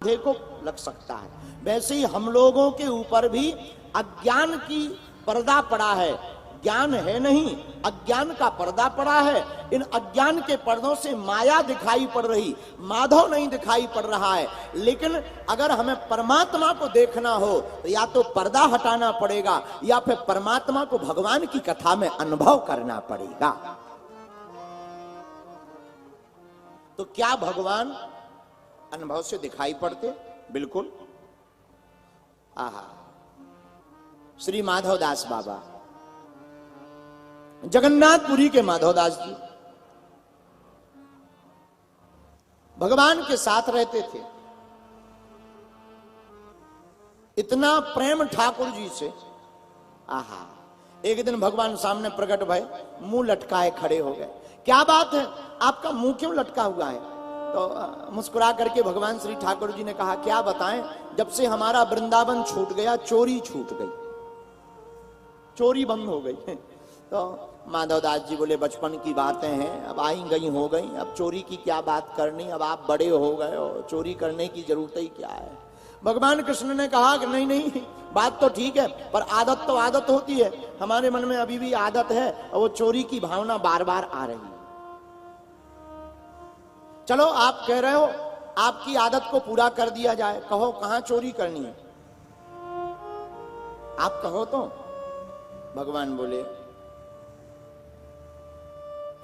आधे को लग सकता है। वैसे ही हम लोगों के ऊपर भी अज्ञान की पर्दा पड़ा है, ज्ञान है नहीं, अज्ञान का पर्दा पड़ा है। इन अज्ञान के पर्दों से माया दिखाई पड़ रही, माधव नहीं दिखाई पड़ रहा है। लेकिन अगर हमें परमात्मा को देखना हो तो या तो पर्दा हटाना पड़ेगा या फिर परमात्मा को भगवान की कथा में अनुभव करना पड़ेगा। तो क्या भगवान अनुभव से दिखाई पड़ते? बिल्कुल। आहा, श्री माधवदास बाबा, जगन्नाथपुरी के माधवदास जी भगवान के साथ रहते थे। इतना प्रेम ठाकुर जी से। आहा, एक दिन भगवान सामने प्रकट भय, मुंह लटकाए खड़े हो गए। क्या बात है, आपका मुंह क्यों लटका हुआ है? तो मुस्कुरा करके भगवान श्री ठाकुर जी ने कहा, क्या बताएं, जब से हमारा वृंदावन छूट गया, चोरी छूट गई, चोरी बंद हो गई। तो माधवदास जी बोले, बचपन की बातें हैं, अब आई गई हो गई, अब चोरी की क्या बात करनी, अब आप बड़े हो गए हो, चोरी करने की जरूरत ही क्या है। भगवान कृष्ण ने कहा कि नहीं नहीं, बात तो ठीक है, पर आदत तो आदत होती है, हमारे मन में अभी भी आदत है और वो चोरी की भावना बार बार आ रही है। चलो आप कह रहे हो, आपकी आदत को पूरा कर दिया जाए, कहो कहां चोरी करनी है, आप कहो तो। भगवान बोले,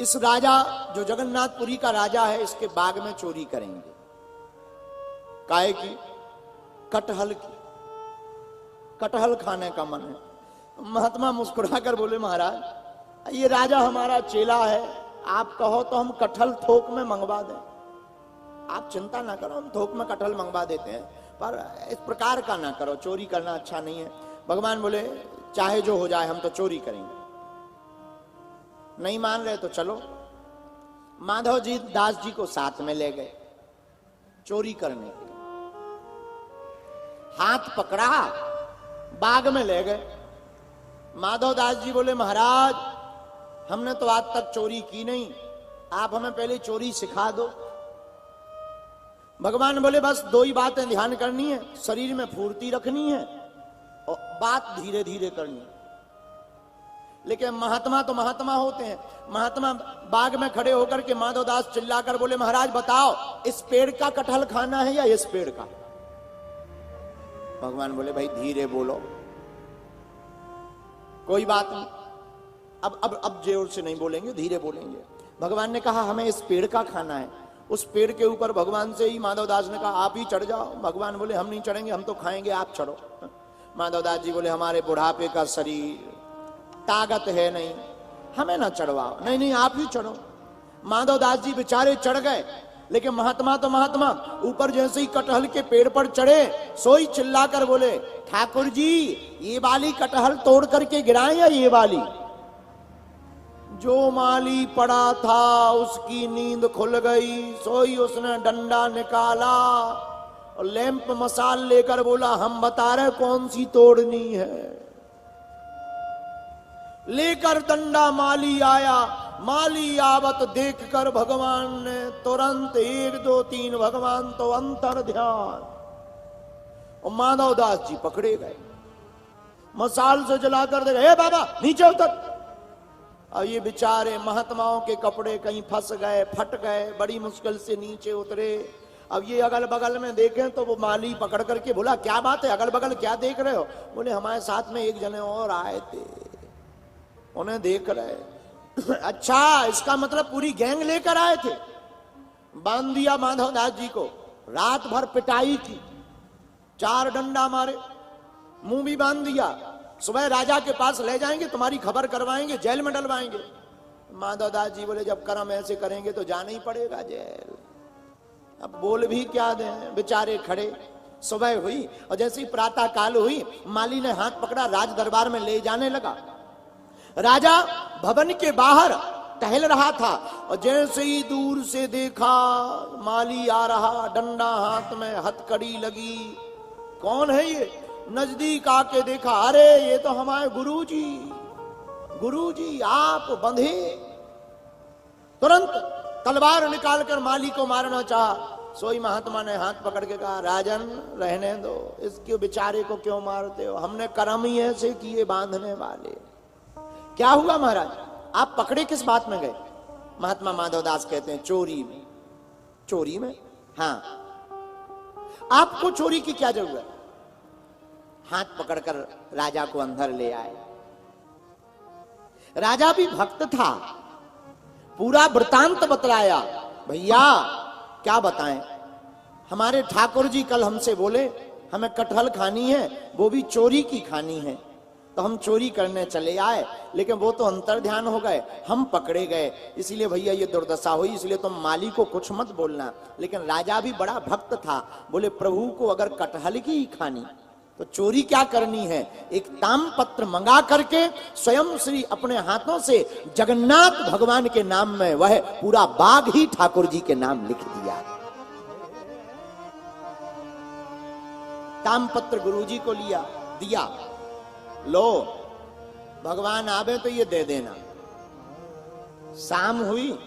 इस राजा जो जगन्नाथपुरी का राजा है, इसके बाग में चोरी करेंगे। काहे की? कटहल की, कटहल खाने का मन है। महात्मा मुस्कुरा कर बोले, महाराज ये राजा हमारा चेला है, आप कहो तो हम कटहल थोक में मंगवा दें। आप चिंता ना करो, हम थोक में कटहल मंगवा देते हैं, पर इस प्रकार का ना करो, चोरी करना अच्छा नहीं है। भगवान बोले, चाहे जो हो जाए, हम तो चोरी करेंगे। नहीं मान रहे तो चलो। माधव जी दास जी को साथ में ले गए चोरी करने के लिए। हाथ पकड़ा, बाग में ले गए। माधव दास जी बोले, महाराज हमने तो आज तक चोरी की नहीं, आप हमें पहले चोरी सिखा दो। भगवान बोले, बस दो ही बातें ध्यान करनी है, शरीर में फुर्ती रखनी है और बात धीरे धीरे करनी है। लेकिन महात्मा तो महात्मा होते हैं। महात्मा बाग में खड़े होकर के माधवदास चिल्लाकर बोले, महाराज बताओ, इस पेड़ का कटहल खाना है या इस पेड़ का? भगवान बोले, भाई धीरे बोलो, कोई बात नहीं, अब जोर से नहीं बोलेंगे, धीरे बोलेंगे। भगवान ने कहा, हमें इस पेड़ का खाना है। उस पेड़ के ऊपर भगवान से ही माधवदास ने कहा, आप ही चढ़ जाओ। भगवान बोले, हम नहीं चढ़ेंगे, हम तो खाएंगे, आप चढ़ो। माधवदास जी बोले, हमारे बुढ़ापे का शरीर, ताकत है नहीं, हमें ना चढ़वाओ। नहीं नहीं, आप ही चढ़ो। माधवदास जी बेचारे चढ़ गए, लेकिन महात्मा तो महात्मा ऊपर जैसे ही कटहल के पेड़ पर चढ़े, सोई चिल्लाकर बोले, ठाकुर जी ये वाली कटहल तोड़ करके गिराएं या ये वाली? जो माली पड़ा था उसकी नींद खुल गई, सोई उसने डंडा निकाला और लैंप मसाल लेकर बोला, हम बता रहे कौन सी तोड़नी है। लेकर डंडा माली आया, माली आवत देखकर भगवान ने तुरंत 1 2 3 भगवान तो अंतर ध्यान, और माधवदास जी पकड़े गए। मसाल से जलाकर दे, हे बाबा नीचे उतर। और ये बेचारे महात्माओं के कपड़े कहीं फंस गए, फट गए, बड़ी मुश्किल से नीचे उतरे। अब ये अगल बगल में देखें तो वो माली पकड़ करके बोला, क्या बात है, अगल बगल क्या देख रहे हो? बोले, हमारे साथ में एक जने और आए थे, उन्हें देख रहे। अच्छा, इसका मतलब पूरी गैंग लेकर आए थे। बांध दिया माधवदास जी को, रात भर पिटाई की, 4 डंडा मारे, मुंह भी बांध दिया। सुबह राजा के पास ले जाएंगे, तुम्हारी खबर करवाएंगे, जेल में डलवाएंगे। माधवदास जी बोले, जब कर्म ऐसे करेंगे तो जाना ही पड़ेगा जेल। अब बोल भी क्या दें, बेचारे खड़े। सुबह हुई और जैसे ही प्रातः काल हुई, माली ने हाथ पकड़ा, राज दरबार में ले जाने लगा। राजा भवन के बाहर टहल रहा था और जैसे ही दूर से देखा माली आ रहा, डंडा हाथ में, हथकड़ी लगी। कौन है ये? नजदीक आके देखा, अरे ये तो हमारे गुरुजी, गुरुजी आप बंधे। तुरंत तलवार निकालकर माली को मारना चाहा, सोई महात्मा ने हाथ पकड़ के कहा, राजन रहने दो, इसके बेचारे को क्यों मारते हो, हमने कर्म ही ऐसे किए बांधने वाले। क्या हुआ महाराज, आप पकड़े किस बात में गए? महात्मा माधवदास कहते हैं, चोरी में। चोरी में? हाँ। आपको चोरी की क्या जरूरत? हाथ पकड़कर राजा को अंदर ले आए। राजा भी भक्त था, पूरा वृतांत बतलाया। भैया क्या बताएं, हमारे ठाकुर जी कल हमसे बोले हमें कटहल खानी है, वो भी चोरी की खानी है, तो हम चोरी करने चले आए, लेकिन वो तो अंतर ध्यान हो गए, हम पकड़े गए, इसीलिए भैया ये दुर्दशा हुई, इसलिए तुम माली को कुछ मत बोलना। लेकिन राजा भी बड़ा भक्त था, बोले प्रभु को अगर कटहल की ही खानी तो चोरी क्या करनी है, एक तामपत्र मंगा करके स्वयं श्री अपने हाथों से जगन्नाथ भगवान के नाम में वह पूरा बाग ही ठाकुर जी के नाम लिख दिया। तामपत्र गुरुजी को लिया, दिया, लो भगवान आवे तो ये दे देना। शाम हुई,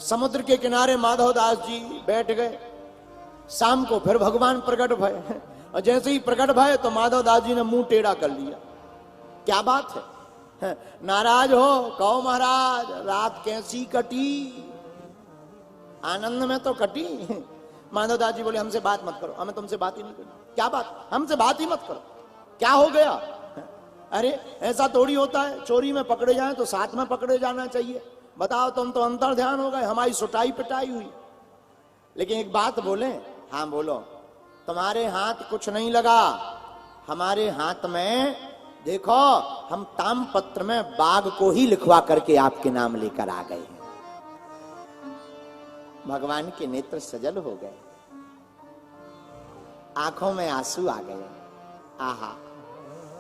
समुद्र के किनारे माधवदास जी बैठ गए। शाम को फिर भगवान प्रकट भय, और जैसे ही प्रकट भय तो माधवदास जी ने मुंह टेढ़ा कर लिया। क्या बात है, नाराज हो? कहो महाराज रात कैसी कटी? आनंद में तो कटी। माधवदास जी बोले हमसे बात मत करो, हमें तुमसे बात ही नहीं करनी। क्या बात, हमसे बात ही मत करो, क्या हो गया? अरे ऐसा थोड़ी होता है, चोरी में पकड़े जाएं तो साथ में पकड़े जाना चाहिए। बताओ, तुम तो अंतर ध्यान हो गए, हमारी सुटाई पिटाई हुई। लेकिन एक बात बोले? हाँ बोलो। तुम्हारे हाथ कुछ नहीं लगा, हमारे हाथ में देखो हम तामपत्र में बाग को ही लिखवा करके आपके नाम लेकर आ गए हैं। भगवान के नेत्र सजल हो गए, आंखों में आंसू आ गए। आहा,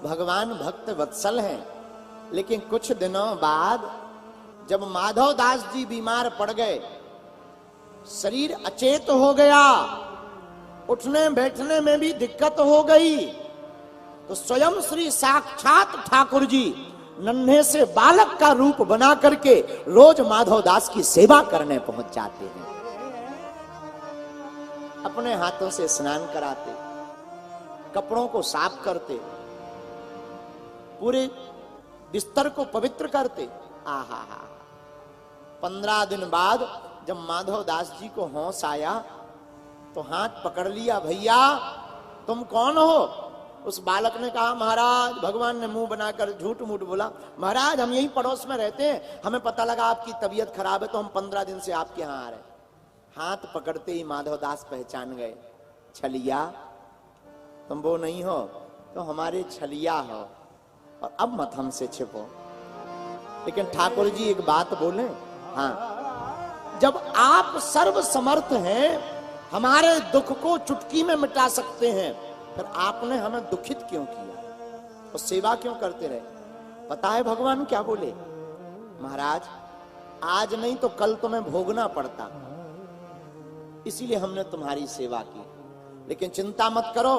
भगवान भक्त वत्सल हैं। लेकिन कुछ दिनों बाद जब माधवदास जी बीमार पड़ गए, शरीर अचेत हो गया, उठने बैठने में भी दिक्कत हो गई, तो स्वयं श्री साक्षात ठाकुर जी नन्हे से बालक का रूप बना करके रोज माधवदास की सेवा करने पहुंच जाते हैं। अपने हाथों से स्नान कराते, कपड़ों को साफ करते, पूरे बिस्तर को पवित्र करते। आहा, 15 दिन बाद जब माधवदास जी को होश आया तो हाथ पकड़ लिया, भैया तुम कौन हो? उस बालक ने कहा, महाराज, भगवान ने मुंह बनाकर झूठ मूठ बोला, महाराज हम यही पड़ोस में रहते हैं, हमें पता लगा आपकी तबीयत खराब है तो हम 15 दिन से आपके यहाँ आ रहे। हाथ पकड़ते ही माधवदास पहचान गए, छलिया तुम वो नहीं हो तो हमारे छलिया हो, और अब मत हमसे छिपो। लेकिन ठाकुर जी एक बात बोले, हाँ, जब आप सर्व समर्थ हैं, हमारे दुख को चुटकी में मिटा सकते हैं, फिर आपने हमें दुखित क्यों किया और सेवा क्यों करते रहे? पता है भगवान क्या बोले? महाराज आज नहीं तो कल तुम्हें भोगना पड़ता, इसीलिए हमने तुम्हारी सेवा की। लेकिन चिंता मत करो,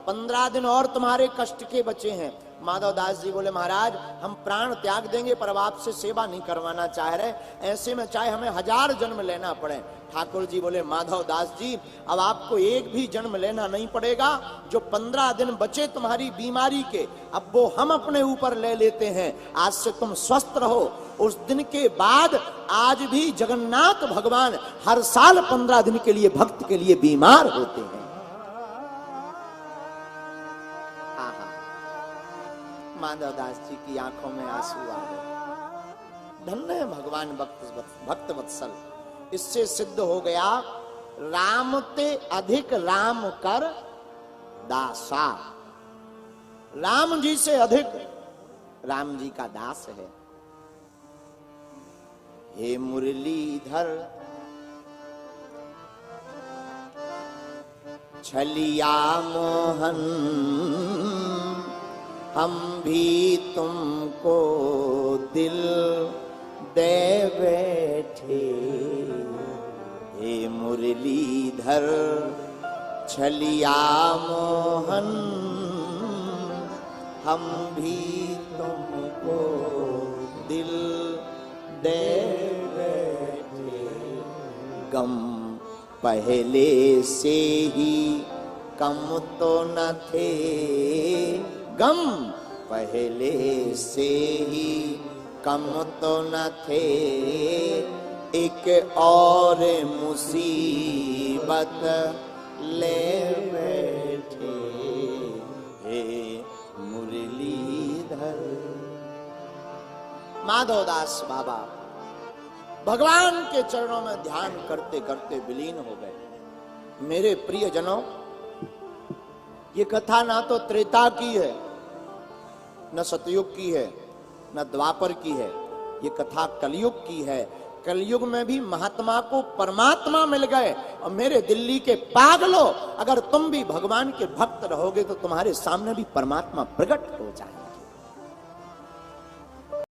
15 दिन और तुम्हारे कष्ट के बचे हैं। माधवदास जी बोले, महाराज हम प्राण त्याग देंगे पर अब आपसे सेवा नहीं करवाना चाह रहे, ऐसे में चाहे हमें 1000 जन्म लेना पड़े। ठाकुर जी बोले, माधवदास जी अब आपको एक भी जन्म लेना नहीं पड़ेगा, जो 15 दिन बचे तुम्हारी बीमारी के, अब वो हम अपने ऊपर ले लेते हैं। आज से तुम स्वस्थ रहो। उस दिन के बाद आज भी जगन्नाथ भगवान हर साल 15 दिन के लिए भक्त के लिए बीमार होते हैं। माधवदास जी की आंखों में आंसू आ गए। धन्य है भगवान भक्त वत्सल। इससे सिद्ध हो गया, राम ते अधिक राम कर दासा। राम जी से अधिक राम जी का दास है। हे मुरलीधर छलिया मोहन, हम भी तुमको दिल दे बैठे। हे मुरलीधर छलिया मोहन, हम भी तुमको दिल दे बैठे। गम पहले से ही कम तो न थे गम, पहले से ही कम तो न थे, एक और मुसीबत ले बैठे हे मुरलीधर। माधवदास बाबा भगवान के चरणों में ध्यान करते करते विलीन हो गए। मेरे प्रियजनों, ये कथा ना तो त्रेता की है, न सतयुग की है, न द्वापर की है, ये कथा कलयुग की है। कलयुग में भी महात्मा को परमात्मा मिल गए। और मेरे दिल्ली के पागलों, अगर तुम भी भगवान के भक्त रहोगे तो तुम्हारे सामने भी परमात्मा प्रकट हो जाए।